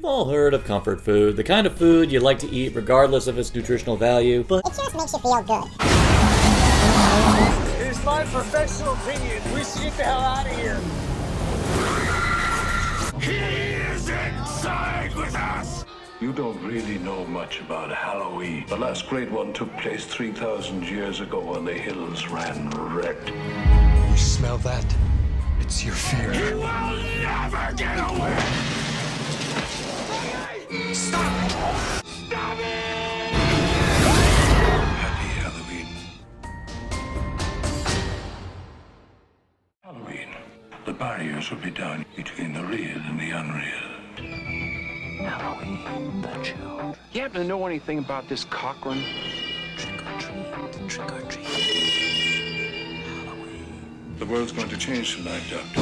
We've all heard of comfort food, the kind of food you like to eat regardless of its nutritional value, but it just makes you feel good. It is my professional opinion. We should get the hell out of here. He is inside with us! You don't really know much about Halloween. The last great one took place 3,000 years ago when the hills ran red. You smell that? It's your fear. You will never get away! Stop! Stop it! Happy Halloween. Halloween. The barriers will be down between the real and the unreal. Halloween, the children. You happen to know anything about this Cochrane? Trick or treat, trick or treat. Halloween. The world's going to change tonight, Doctor.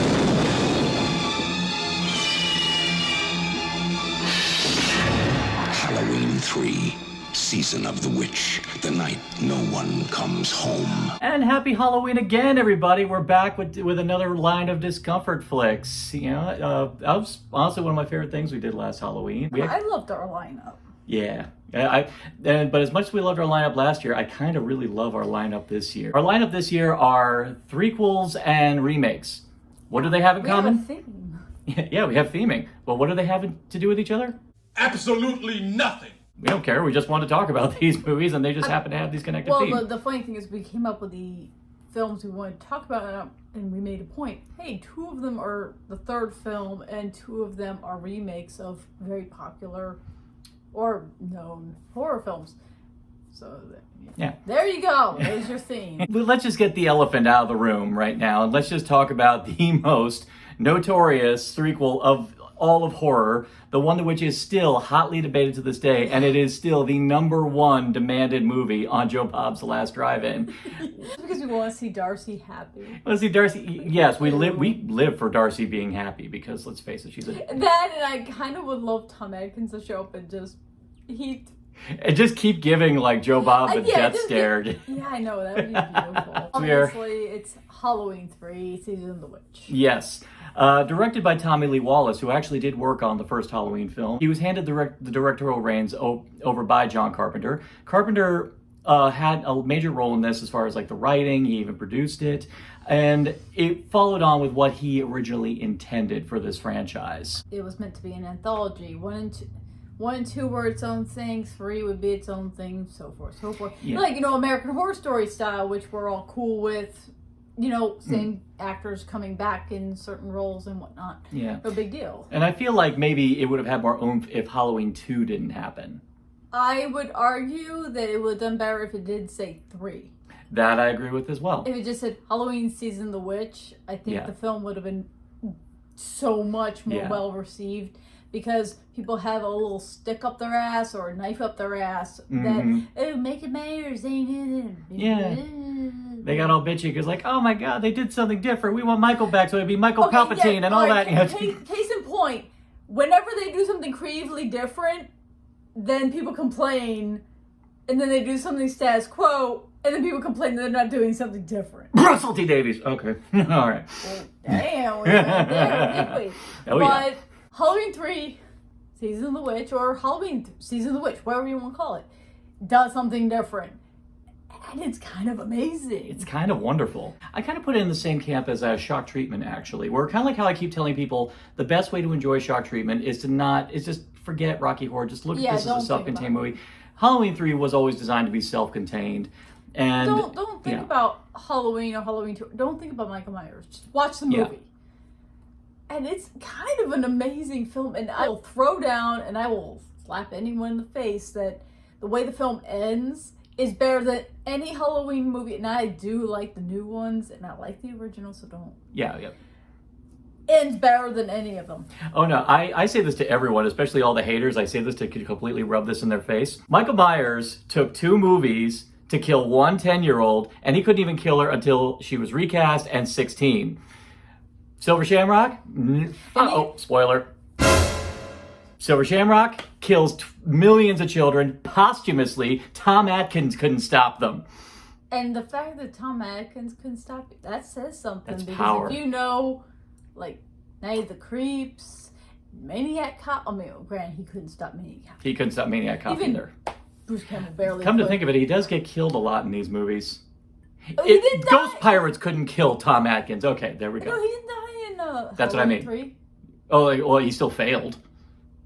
Halloween 3, Season of the Witch, the night no one comes home. And happy Halloween again, everybody. We're back with another line of discomfort flicks. You know, that was honestly one of my favorite things we did last Halloween. I loved our lineup. Yeah. But as much as we loved our lineup last year, I kind of really love our lineup this year. Our lineup this year are threequels and remakes. What do they have in common? We have a theme. Yeah, we have theming. But what do they have to do with each other? Absolutely nothing! We don't care. We just want to talk about these movies, and they just happen to have these connected themes. Well, the funny thing is we came up with the films we wanted to talk about, and we made a point. Hey, 2 of them are the third film, and 2 of them are remakes of very popular or known horror films. So, yeah. There you go. There's your theme. Let's just get the elephant out of the room right now, and let's just talk about the most notorious threequel of all of horror, the one which is still hotly debated to this day, and it is still the #1 demanded movie on Joe Bob's The Last Drive-In. Because we want to see Darcy happy. Let's see, Darcy. Yes, we live for Darcy being happy because let's face it, she's a. That, and I kind of would love Tom Atkins to show up and just keep giving like Joe Bob a death stare. Yeah, I know, that would be beautiful. Obviously, it's Halloween 3, Season of the Witch. Yes. Directed by Tommy Lee Wallace, who actually did work on the first Halloween film. He was handed the directorial reins over by John Carpenter. Carpenter had a major role in this as far as like the writing. He even produced it. And it followed on with what he originally intended for this franchise. It was meant to be an anthology. 1 and 2 were its own thing, 3 would be its own thing, so forth, so forth. Yeah. Like, American Horror Story style, which we're all cool with. Same actors coming back in certain roles and whatnot. Yeah. No big deal. And I feel like maybe it would have had more oomph if Halloween 2 didn't happen. I would argue that it would have done better if it did say 3. That I agree with as well. If it just said Halloween Season of the Witch, I think the film would have been so much more well received. Because people have a little stick up their ass or a knife up their ass that, oh, make it mayors, ain't it? Yeah. They got all bitchy because like, oh my God, they did something different. We want Michael back, so it'd be Michael Palpatine and all that. Case in point, whenever they do something creatively different, then people complain, and then they do something status quo, and then people complain that they're not doing something different. Russell T. Davies. Okay. All right. Well, damn. We went there, didn't we? But Halloween 3, Season of the Witch, or Halloween Season of the Witch, whatever you want to call it, does something different. And it's kind of amazing. It's kind of wonderful. I kind of put it in the same camp as Shock Treatment, actually, where kind of like how I keep telling people the best way to enjoy Shock Treatment is just forget Rocky Horror. Just look at this as a self-contained movie. Halloween 3 was always designed to be self-contained. And don't think about Halloween or Halloween 2. Don't think about Michael Myers. Just watch the movie. Yeah. And it's kind of an amazing film. And I will throw down and I will slap anyone in the face that the way the film ends is better than any Halloween movie. And I do like the new ones and I like the original, so don't. Yeah. Ends better than any of them. Oh no, I say this to everyone, especially all the haters. I say this to completely rub this in their face. Michael Myers took 2 movies to kill one 10-year-old, and he couldn't even kill her until she was recast and 16. Silver Shamrock? Spoiler. Silver Shamrock kills millions of children posthumously. Tom Atkins couldn't stop them. And the fact that Tom Atkins couldn't stop it, that says something. That's because power. If you know, like, Night of the Creeps Maniac Cop. I mean, granted, he couldn't stop Maniac Cop. He couldn't stop Maniac Cop Even either. Bruce Campbell barely. Come to think of it, he does get killed a lot in these movies. Oh, he didn't Ghost die. Pirates couldn't kill Tom Atkins. Okay, there we go. No, he didn't die in That's what I mean. 3. Oh, well, he still failed.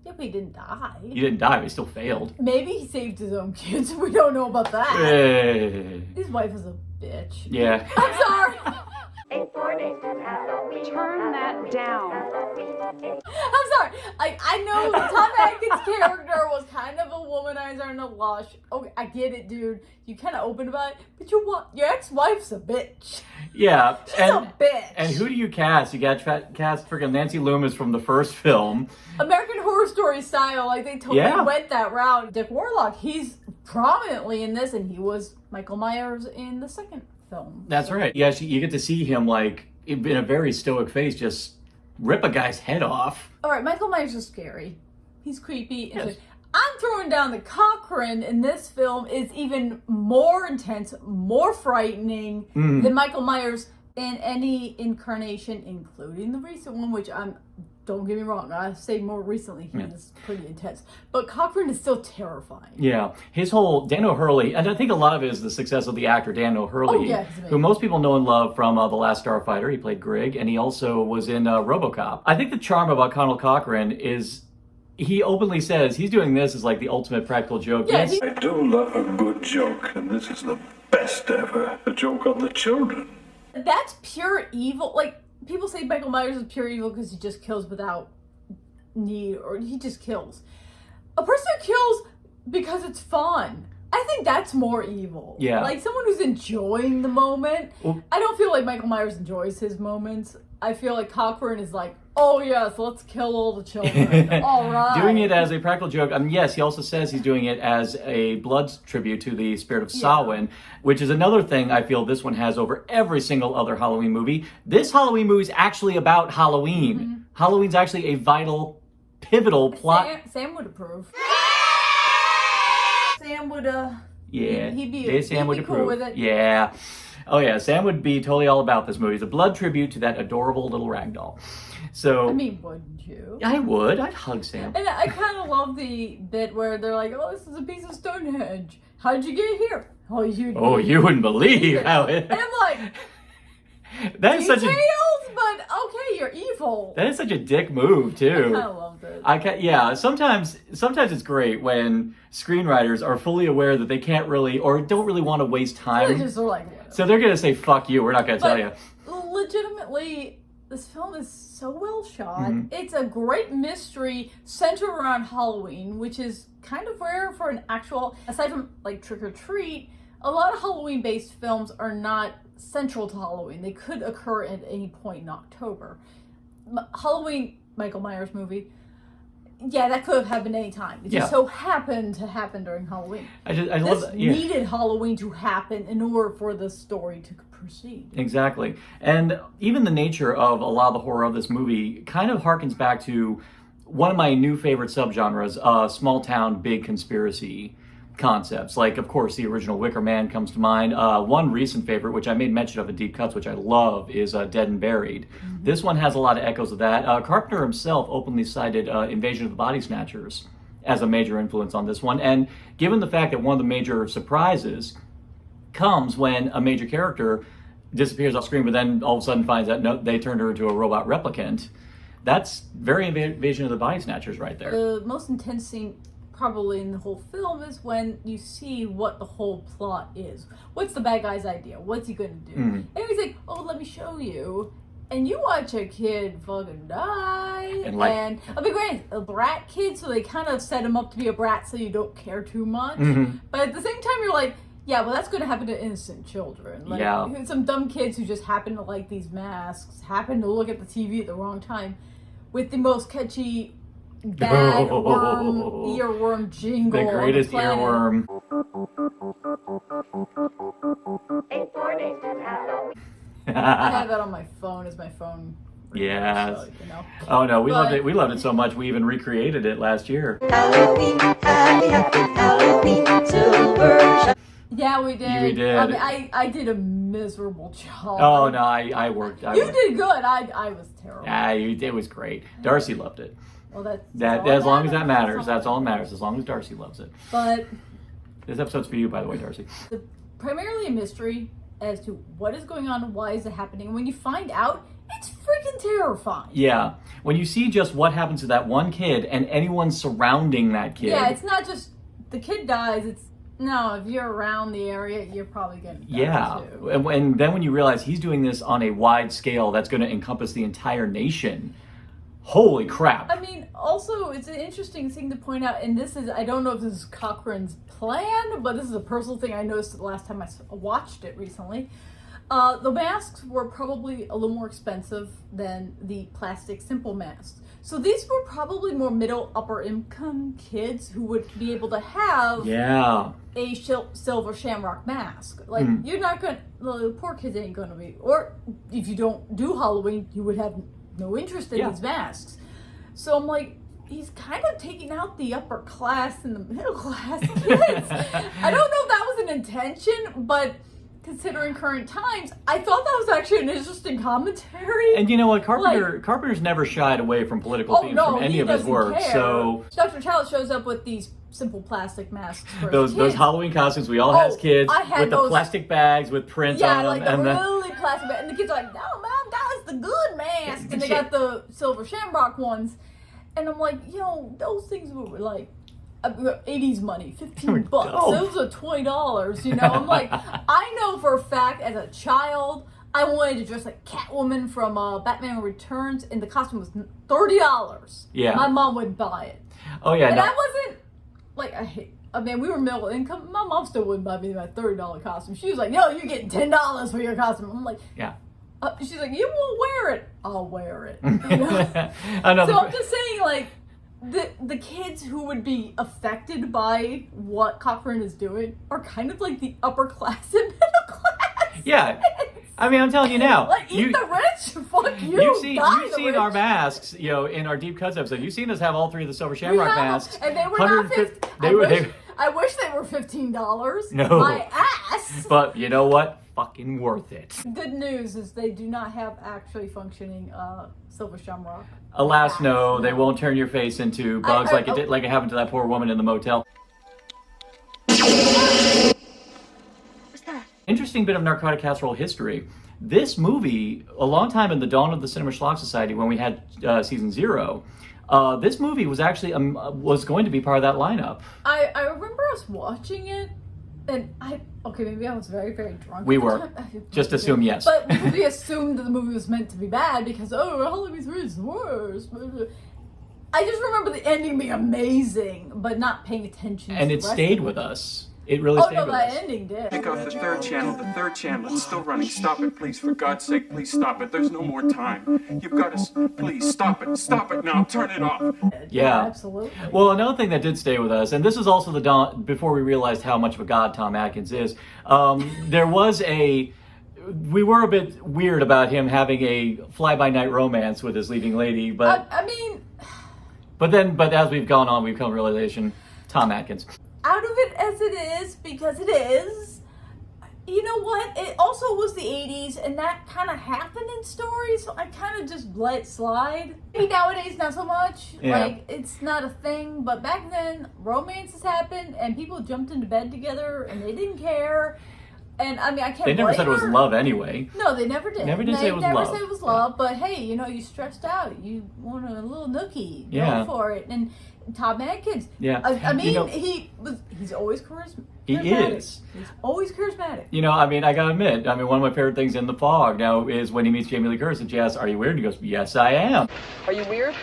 Yeah, but he didn't die. He didn't die, but he still failed. Maybe he saved his own kids. We don't know about that. His wife is a bitch. Yeah. I'm sorry. Turn that down. I'm sorry. I know Tom Atkins' character was kind of a womanizer and a lush. Okay, I get it, dude. You kind of open about it, but your ex-wife's a bitch. Yeah. She's a bitch. And who do you cast? You got cast freaking Nancy Loomis from the first film. American Horror Story style, like they totally went that route. Dick Warlock, he's prominently in this, and he was Michael Myers in the second film. That's right. Yeah, you get to see him like in a very stoic face just rip a guy's head off. All right, Michael Myers is scary. He's creepy. Yes. I'm throwing down the Cochrane in this film is even more intense, more frightening than Michael Myers in any incarnation, including the recent one, which don't get me wrong, I say more recently he is pretty intense. But Cochrane is still terrifying. Yeah. His whole Dan O'Hurley, and I think a lot of it is the success of the actor Dan O'Hurley, who most people know and love from The Last Starfighter. He played Grigg, and he also was in RoboCop. I think the charm about Conal Cochrane is he openly says he's doing this as like the ultimate practical joke. Yeah, I do love a good joke, and this is the best ever. A joke on the children. That's pure evil. Like, people say Michael Myers is pure evil because he just kills without need, or he just kills. A person who kills because it's fun, I think that's more evil. Yeah. Like someone who's enjoying the moment. Well, I don't feel like Michael Myers enjoys his moments. I feel like Cochrane is like, oh yes, let's kill all the children. All right. Doing it as a practical joke. Yes, he also says he's doing it as a blood tribute to the spirit of Samhain, which is another thing I feel this one has over every single other Halloween movie. This Halloween movie is actually about Halloween. Mm-hmm. Halloween's actually a vital, pivotal plot. Sam would approve. Sam would, Yeah. He'd be Sam would cool approve. with it. Yeah. Oh yeah, Sam would be totally all about this movie. It's a blood tribute to that adorable little ragdoll. So I mean, wouldn't you? I would. I'd hug Sam. And I kind of love the bit where they're like, "Oh, this is a piece of Stonehenge. How'd you get here?" Oh, you wouldn't believe how it. And I'm like, that is details, such a. but okay, you're evil. That is such a dick move too. I kind of loved it. Yeah. Sometimes it's great when screenwriters are fully aware that they can't really or don't really want to waste time. They just are like, whatever. So they're gonna say, "Fuck you. We're not gonna tell you." Legitimately, this film is so well shot. It's a great mystery centered around Halloween, which is kind of rare for an actual, aside from like Trick or Treat, a lot of Halloween-based films are not central to Halloween. They could occur at any point in October. Halloween, Michael Myers movie, yeah, that could have happened any time. It just so happened to happen during Halloween. I love that. Yeah. Needed Halloween to happen in order for the story to proceed. Exactly. And even the nature of a lot of the horror of this movie kind of harkens back to one of my new favorite subgenres, small town, big conspiracy concepts. Like, of course, the original Wicker Man comes to mind. One recent favorite, which I made mention of in Deep Cuts, which I love, is Dead and Buried. This one has a lot of echoes of that. Carpenter himself openly cited Invasion of the Body Snatchers as a major influence on this one. And given the fact that one of the major surprises comes when a major character disappears off screen, but then all of a sudden finds out no, they turned her into a robot replicant, that's very Invasion of the Body Snatchers right there. The most intense scene probably in the whole film is when you see what the whole plot is. What's the bad guy's idea? What's he gonna do? And he's like, oh, let me show you. And you watch a kid fucking die. And I'll be granted, a brat kid, so they kind of set him up to be a brat so you don't care too much. But at the same time, you're like, yeah, well, that's going to happen to innocent children. Like, some dumb kids who just happen to like these masks, happen to look at the TV at the wrong time with the most catchy bad earworm jingle. The greatest on the earworm. I have that on my phone as my phone. Yes. So, you know. Oh no, we loved it. We loved it so much we even recreated it last year. Halloween, happy, happy Halloween, silver. Yeah, we did. We did. I mean, I did a miserable job. Oh no, I worked. You did good. I was terrible. Yeah, it was great. Darcy loved it. Well, that's That all as long as that matters. matters, that's all that matters. As long as Darcy loves it. But This episode's for you, by the way, Darcy. it's primarily a mystery as to what is going on and why is it happening. And when you find out, it's freaking terrifying. Yeah. When you see just what happens to that one kid and anyone surrounding that kid. Yeah, it's not just the kid dies. It's no, if you're around the area, you're probably going to die Yeah. too. And then when you realize he's doing this on a wide scale that's going to encompass the entire nation. Holy crap. I mean, also, it's an interesting thing to point out, and this is, I don't know if this is Cochrane's plan, but this is a personal thing I noticed the last time I watched it recently. The masks were probably a little more expensive than the plastic simple masks. So these were probably more middle, upper income kids who would be able to have a silver Shamrock mask. Like, you're not going to, the poor kids ain't going to be, or if you don't do Halloween, you would have no interest in these masks. So I'm like, he's kind of taking out the upper class and the middle class kids. I don't know if that was an intention, but considering current times, I thought that was actually an interesting commentary. And you know what? Carpenter's never shied away from political themes from any of his work. Care. So Dr. Chalice shows up with these simple plastic masks for those Halloween costumes we all had as kids with the plastic bags with prints on them. Like the really plastic bags. And the kids are like, no, Mom, that was the good mask. And they got the silver Shamrock ones. And I'm like, those things were like 80s money, $15. Those are $20, I'm like, I know for a fact as a child, I wanted to dress like Catwoman from Batman Returns, and the costume was $30. Yeah. My mom would buy it. Oh, yeah. And I wasn't, we were middle income. My mom still wouldn't buy me my $30 costume. She was like, no, you're getting $10 for your costume. I'm like, yeah. She's like, you won't wear it. I'll wear it. So I'm just saying, like, the kids who would be affected by what Cochrane is doing are kind of like the upper class and middle class. Yeah. I mean, I'm telling you now. Like, eat the rich? Fuck you. You've seen our masks, in our Deep Cuts episode. You've seen us have all three of the Silver Shamrock masks. And they were not $15. I wish they were $15. No. My ass. But you know what? Fucking worth it. Good news is they do not have actually functioning Silver Shamrock. Alas, no. They won't turn your face into bugs like it happened to that poor woman in the motel. Interesting bit of narcotic casserole history. This movie, a long time in the dawn of the Cinema Schlock Society, when we had season 0, this movie was actually was going to be part of that lineup. I remember us watching it, and maybe I was very, very drunk. We were. Just assume yes. But we assumed that the movie was meant to be bad because Halloween 3 is worse. I just remember the ending being amazing, but not paying attention. And it stayed with us. It really stayed with us. Oh no, that ending did. Pick off the third channel. The third channel. It's still running. Stop it, please. For God's sake, please stop it. There's no more time. You've got to... Please, stop it. Stop it now. Turn it off. Yeah. Absolutely. Well, another thing that did stay with us, and this is also the dawn before we realized how much of a god Tom Atkins is, there was we were a bit weird about him having a fly-by-night romance with his leading lady, but... But as we've gone on, we've come to the realization, Tom Atkins. Out of it as it is, because it is, you know what? It also was the 80s, and that kind of happened in stories, so I kind of just let it slide. Maybe nowadays, not so much. Yeah. Like, it's not a thing, but back then, romances happened, and people jumped into bed together, and they didn't care. And, I can't They never said it was her. love anyway. No, they never did. Never did say it was love. They never said it was love, but hey, you stressed out. You want a little nookie. Yeah. Go for it. And Tom Atkins. Yeah. He's always charismatic. He is. He's always charismatic. I gotta admit, one of my favorite things in The Fog now is when he meets Jamie Lee Curtis and she asks, "Are you weird?" And he goes, "Yes, I am." Are you weird?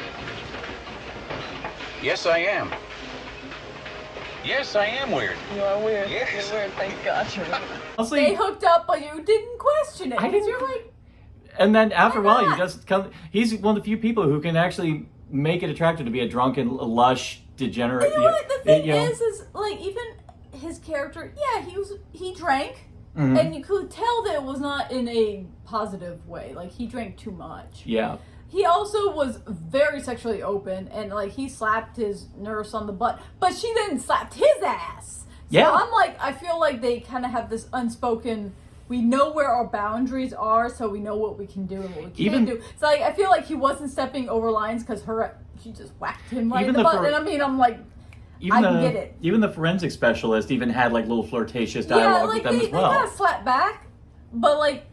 Yes, I am. Yes, I am weird. You are weird. Yes. You're weird. Thank God you're weird. Honestly, They hooked up, but you didn't question it. I didn't. You're like, and then after a why while, not? you just come. He's one of the few people who can actually make it attractive to be a drunken, lush, degenerate. you know what? The thing is like, even his character, he drank. Mm-hmm. And you could tell that it was not in a positive way. Like, he drank too much. Yeah. He also was very sexually open, and like, he slapped his nurse on the butt, but she then slapped his ass. So Yeah. I'm like, I feel like they kind of have this unspoken we know where our boundaries are, so we know what we can do and what we can't Even- do. So like, I feel like he wasn't stepping over lines because she just whacked him right in Even the the butt. And I mean, I'm like, Even I get it. Even the forensic specialist even had like little flirtatious dialogue with them as well. They kind of slap back, but like,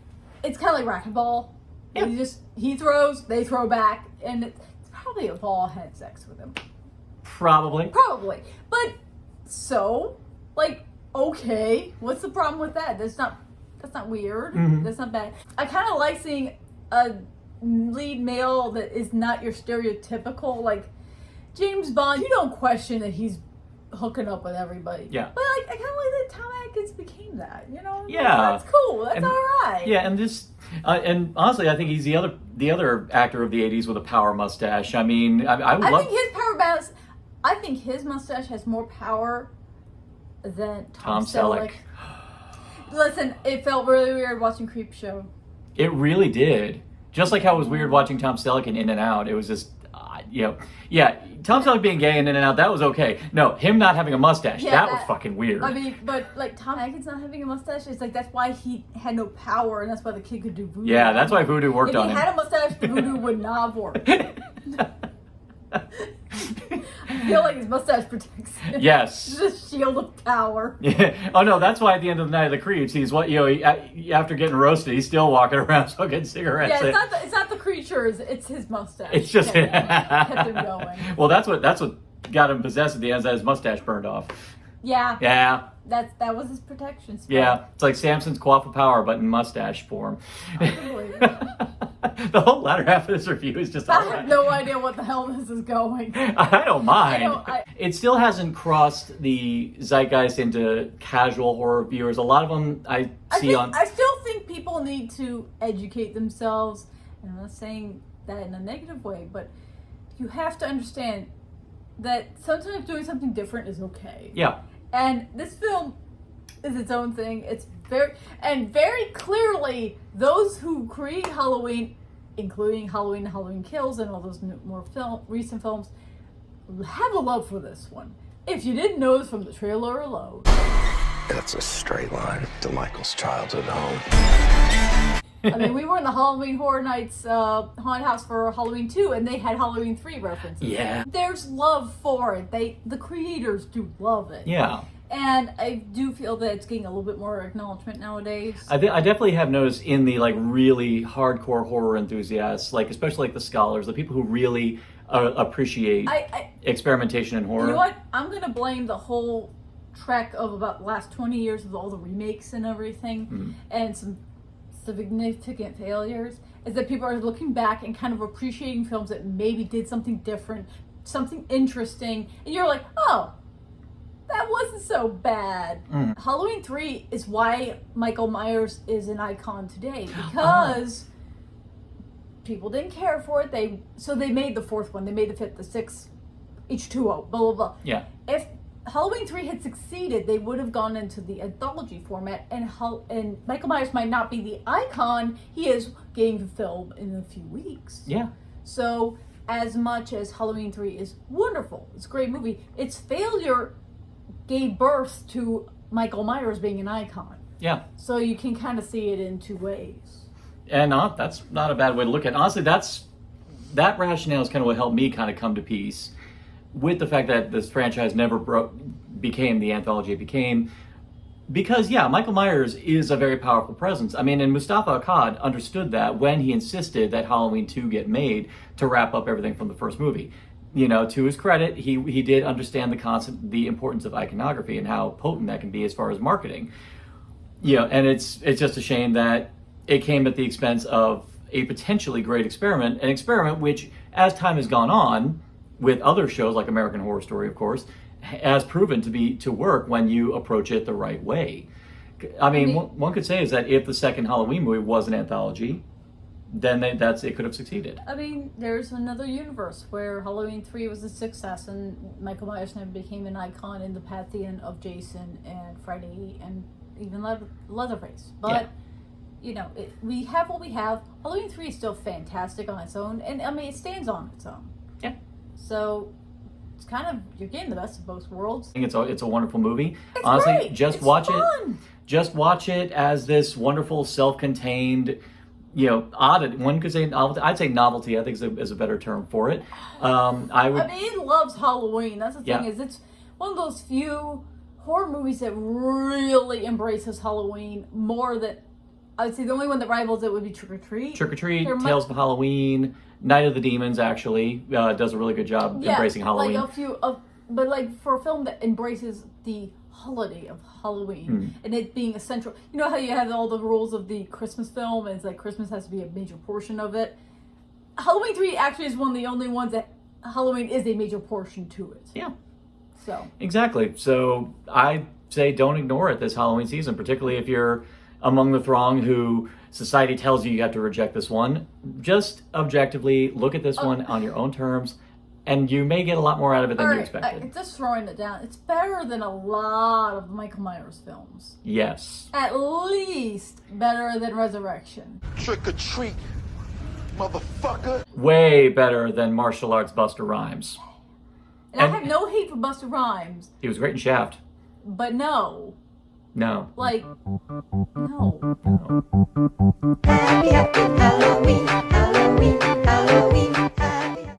it's kind of like racquetball. Yeah. He throws, they throw back, and it's probably a ball had sex with him. Probably. But so, like, okay, what's the problem with that? That's not weird. Mm-hmm. That's not bad. I kind of like seeing a lead male that is not your stereotypical, like, James Bond. You don't question that he's hooking up with everybody. Yeah. But like, I kind of like that Tom Atkins became that. You know? Yeah. That's cool. That's all right. Yeah, and and honestly, I think he's the other actor of the '80s with a power mustache. I mean, I would love. think his power balance. I think his mustache has more power than Tom Selleck. Listen, it felt really weird watching Creepshow. It really did. Just like how it was weird watching Tom Selleck in In and Out. It was just, yeah. Tom Selleck being gay in In and Out, that was okay. No, him not having a mustache, that was fucking weird. I mean, but like Tom Atkins not having a mustache, it's like that's why he had no power, and that's why the kid could do voodoo. Yeah, that's why voodoo worked on him. If he had a mustache, the voodoo would not have worked. I feel like his mustache protects him. Yes. It's a shield of power. Yeah. Oh no, that's why at the end of the Night of the Creeps, he's after getting roasted, he's still walking around smoking cigarettes. Yeah, it's not the creatures, it's his mustache. It's just kept him going. Well, that's what got him possessed at the end. Is that his mustache burned off. Yeah. Yeah. That was his protection spell. Yeah. It's like Samson's Quaff of Power, but in mustache form. I can believe it. The whole latter half of this review is just. I have no idea what the hell this is going. I don't mind. I It still hasn't crossed the zeitgeist into casual horror viewers. A lot of them I still think people need to educate themselves. And I'm not saying that in a negative way, but you have to understand that sometimes doing something different is okay. Yeah. And this film is its own thing. It's very clearly those who create Halloween, including Halloween and Halloween Kills and all those more recent films, have a love for this one. If you didn't notice from the trailer alone. That's a straight line to Michael's childhood home. I mean, we were in the Halloween Horror Nights haunted house for Halloween 2, and they had Halloween 3 references. Yeah. There's love for it. The creators do love it. Yeah. And I do feel that it's getting a little bit more acknowledgement nowadays. I definitely have noticed in the like really hardcore horror enthusiasts, like especially like the scholars, the people who really appreciate experimentation in horror. You know what? I'm gonna blame the whole trek of about the last 20 years of all the remakes and everything, and some significant failures. Is that people are looking back and kind of appreciating films that maybe did something different, something interesting, and you're like, oh. That wasn't so bad. Halloween 3 is why Michael Myers is an icon today, because people didn't care for it. So they made the fourth one, they made the fifth, the sixth, H2O, blah, blah, blah. Yeah. If Halloween 3 had succeeded, they would have gone into the anthology format, and Michael Myers might not be the icon he is getting to film in a few weeks. Yeah. So as much as Halloween 3 is wonderful, it's a great movie, its failure gave birth to Michael Myers being an icon. Yeah. So you can kind of see it in two ways. And that's not a bad way to look at it. Honestly, that rationale is kind of what helped me kind of come to peace with the fact that this franchise never became the anthology it became. Because, yeah, Michael Myers is a very powerful presence. I mean, and Mustafa Akkad understood that when he insisted that Halloween 2 get made to wrap up everything from the first movie. You know, to his credit, he did understand the importance of iconography and how potent that can be as far as marketing. You know, and it's just a shame that it came at the expense of a potentially great experiment, an experiment which, as time has gone on, with other shows like American Horror Story, of course, has proven to work when you approach it the right way. I mean, one could say is that if the second Halloween movie was an anthology, then it could have succeeded. I mean, there's another universe where Halloween 3 was a success and Michael Myers never became an icon in the pantheon of Jason and Freddy and even Leatherface. But, you know, we have what we have. Halloween 3 is still fantastic on its own, and I mean, it stands on its own. Yeah. So, it's kind of, you're getting the best of both worlds. I think it's a wonderful movie. It's Honestly, great. just It's watch fun. it. Just watch it as this wonderful, self-contained, oddity. One could say novelty. I'd say novelty. I think is a better term for it. I would. I mean, it loves Halloween. That's the thing Yeah. is, it's one of those few horror movies that really embraces Halloween more than, I would say the only one that rivals it would be Trick or Treat. Trick or Treat, They're Tales of Halloween, Night of the Demons actually does a really good job embracing Halloween. Like a few of, but like for a film that embraces the holiday of Halloween and it being essential. You know how you have all the rules of the Christmas film, and it's like Christmas has to be a major portion of it. Halloween 3 actually is one of the only ones that Halloween is a major portion to it. Yeah. So. Exactly. So I say don't ignore it this Halloween season, particularly if you're among the throng who society tells you have to reject this one. Just objectively look at this one on your own terms, and you may get a lot more out of it than you expected. Just throwing it down, it's better than a lot of Michael Myers films. Yes. At least better than Resurrection. Trick or treat, motherfucker. Way better than martial arts Busta Rhymes. And I have no hate for Busta Rhymes, He was great in Shaft. but no. No. Like, no. Happy, happy